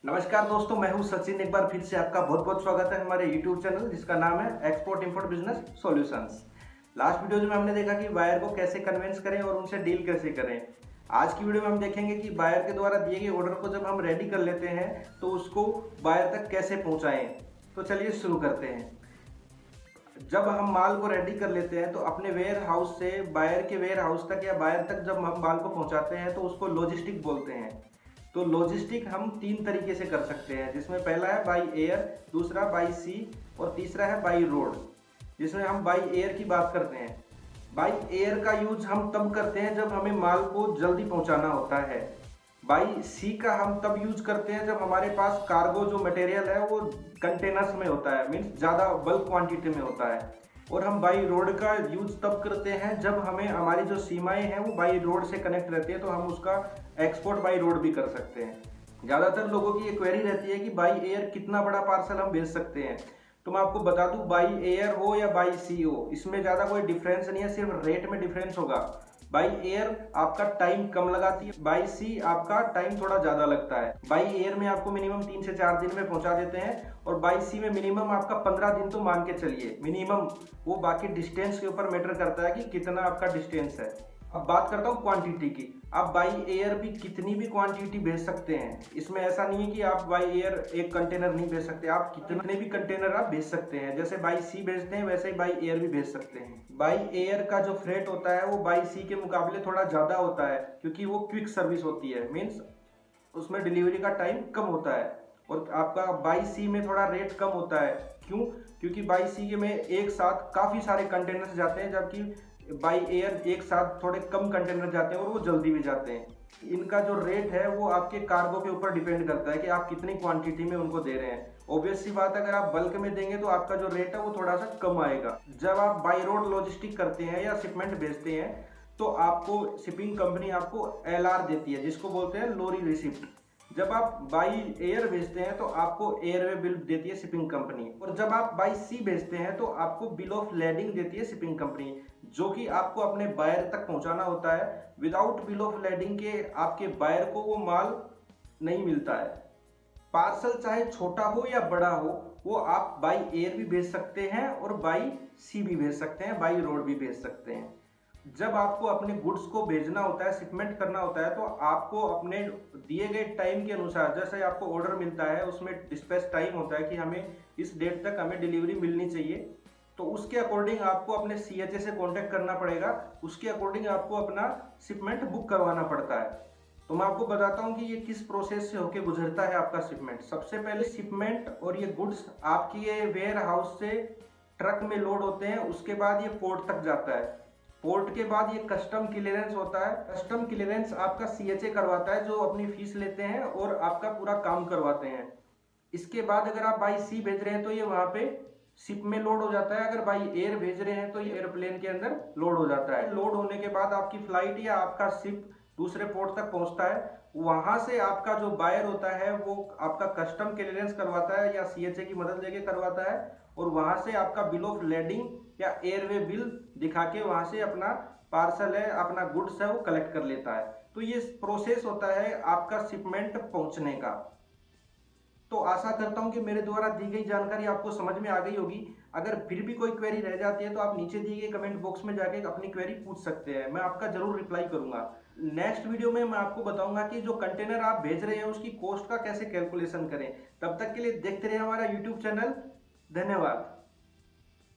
नमस्कार दोस्तों, मैं हूं सचिन। एक बार फिर से आपका बहुत बहुत स्वागत है हमारे YouTube चैनल जिसका नाम है export import business solutions. Last video में हमने देखा कि बायर को कैसे कन्विंस करें और उनसे डील कैसे करें। आज की वीडियो में हम देखेंगे कि बायर के द्वारा दिए गए ऑर्डर को जब हम रेडी कर लेते हैं तो उसको बायर तक कैसे पहुंचाएं। तो चलिए शुरू करते हैं। जब हम माल को रेडी कर लेते हैं तो अपने वेयर हाउस से बायर के वेयर हाउस तक या बायर तक जब हम माल को पहुंचाते हैं तो उसको लॉजिस्टिक बोलते हैं। तो लॉजिस्टिक हम तीन तरीके से कर सकते हैं, जिसमें पहला है बाई एयर, दूसरा बाई सी और तीसरा है बाई रोड। जिसमें हम बाई एयर की बात करते हैं। बाई एयर का यूज हम तब करते हैं जब हमें माल को जल्दी पहुंचाना होता है। बाई सी का हम तब यूज करते हैं जब हमारे पास कार्गो जो मटेरियल है वो कंटेनर्स में होता है, मीन्स ज़्यादा बल्क क्वांटिटी में होता है। और हम बाई रोड का यूज तब करते हैं जब हमें हमारी जो सीमाएं हैं वो बाई रोड से कनेक्ट रहती है, तो हम उसका एक्सपोर्ट बाई रोड भी कर सकते हैं। ज़्यादातर लोगों की ये क्वेरी रहती है कि बाई एयर कितना बड़ा पार्सल हम भेज सकते हैं। तो मैं आपको बता दूं, बाई एयर हो या बाई सी हो, इसमें ज़्यादा कोई डिफरेंस नहीं है, सिर्फ रेट में डिफरेंस होगा। बाई एयर आपका टाइम कम लगाती है, बाई सी आपका टाइम थोड़ा ज़्यादा लगता है। बाई एयर में आपको मिनिमम 3 से 4 दिन में पहुंचा देते हैं और बाई सी में मिनिमम आपका 15 दिन तो मान के चलिए मिनिमम। वो बाकी डिस्टेंस के ऊपर मैटर करता है कि कितना आपका डिस्टेंस है। अब बात करता हूँ क्वांटिटी की। आप बाई एयर भी कितनी भी क्वांटिटी भेज सकते हैं। इसमें ऐसा नहीं है कि आप बाई एयर एक कंटेनर नहीं भेज सकते, आप कितने भी कंटेनर आप भेज सकते हैं। जैसे बाई सी भेजते हैं वैसे ही बाई एयर भी भेज सकते हैं। बाई एयर का जो फ्रेट होता है वो बाई सी के मुकाबले थोड़ा ज़्यादा होता है, क्योंकि वो क्विक सर्विस होती है, मीन्स उसमें डिलीवरी का टाइम कम होता है। और आपका बाई सी में थोड़ा रेट कम होता है। क्यों? क्योंकि बाई सी में एक साथ काफ़ी सारे कंटेनर्स जाते हैं, जबकि बाई एयर एक साथ थोड़े कम कंटेनर जाते हैं और वो जल्दी भी जाते हैं। इनका जो रेट है वो आपके कार्गो के ऊपर डिपेंड करता है कि आप कितनी क्वांटिटी में उनको दे रहे हैं। ऑब्वियस सी बात, अगर आप बल्क में देंगे तो आपका जो रेट है वो थोड़ा सा कम आएगा। जब आप बाई रोड लॉजिस्टिक करते हैं या शिपमेंट भेजते हैं तो आपको शिपिंग कंपनी आपको LR देती है, जिसको बोलते हैं लोरी रिसिप्ट। जब आप बाई एयर भेजते हैं तो आपको एयरवे बिल देती है शिपिंग कंपनी, और जब आप बाई सी भेजते हैं तो आपको बिल ऑफ लैंडिंग देती है शिपिंग कंपनी, जो कि आपको अपने बायर तक पहुंचाना होता है। विदाउट बिल ऑफ लैंडिंग के आपके बायर को वो माल नहीं मिलता है। पार्सल चाहे छोटा हो या बड़ा हो, वो आप बाई एयर भी भेज सकते हैं और बाई सी भी भेज सकते हैं, बाई रोड भी भेज सकते हैं। जब आपको अपने गुड्स को भेजना होता है, शिपमेंट करना होता है, तो आपको अपने दिए गए टाइम के अनुसार, जैसे आपको ऑर्डर मिलता है उसमें डिस्पैच टाइम होता है कि हमें इस डेट तक हमें डिलीवरी मिलनी चाहिए, तो उसके अकॉर्डिंग आपको अपने CHA से कांटेक्ट करना पड़ेगा। उसके अकॉर्डिंग आपको अपना शिपमेंट बुक करवाना पड़ता है। तो मैं आपको बताता हूँ कि ये किस प्रोसेस से होके गुजरता है आपका शिपमेंट। सबसे पहले शिपमेंट और ये गुड्स आपकी ये वेयर हाउस से ट्रक में लोड होते हैं, उसके बाद ये पोर्ट तक जाता है। पोर्ट के बाद ये कस्टम क्लियरेंस होता है। कस्टम क्लियरेंस आपका CHA करवाता है, जो अपनी फीस लेते हैं और आपका पूरा काम करवाते हैं। इसके बाद अगर आप बाई सी भेज रहे हैं तो ये वहाँ पे शिप में लोड हो जाता है। अगर बाई एयर भेज रहे हैं तो ये एयरप्लेन के अंदर लोड हो जाता है। लोड होने के बाद आपकी फ्लाइट या आपका शिप दूसरे पोर्ट तक पहुंचता है। वहां से आपका जो बायर होता है वो आपका कस्टम क्लियरेंस करवाता है या CHA की मदद लेके करवाता है, और वहां से आपका बिल ऑफ लैंडिंग या एयरवे बिल दिखा के वहां से अपना पार्सल है, अपना गुड्स है, वो कलेक्ट कर लेता है। तो ये प्रोसेस होता है आपका शिपमेंट पहुंचने का। तो आशा करता हूं कि मेरे द्वारा दी गई जानकारी आपको समझ में आ गई होगी। अगर फिर भी कोई क्वेरी रह जाती है तो आप नीचे दिए गए कमेंट बॉक्स में जाके अपनी क्वेरी पूछ सकते हैं, मैं आपका जरूर रिप्लाई करूंगा। नेक्स्ट वीडियो में मैं आपको बताऊंगा कि जो कंटेनर आप भेज रहे हैं उसकी कॉस्ट का कैसे कैलकुलेशन करें। तब तक के लिए देखते रहिए हमारा यूट्यूब चैनल। धन्यवाद।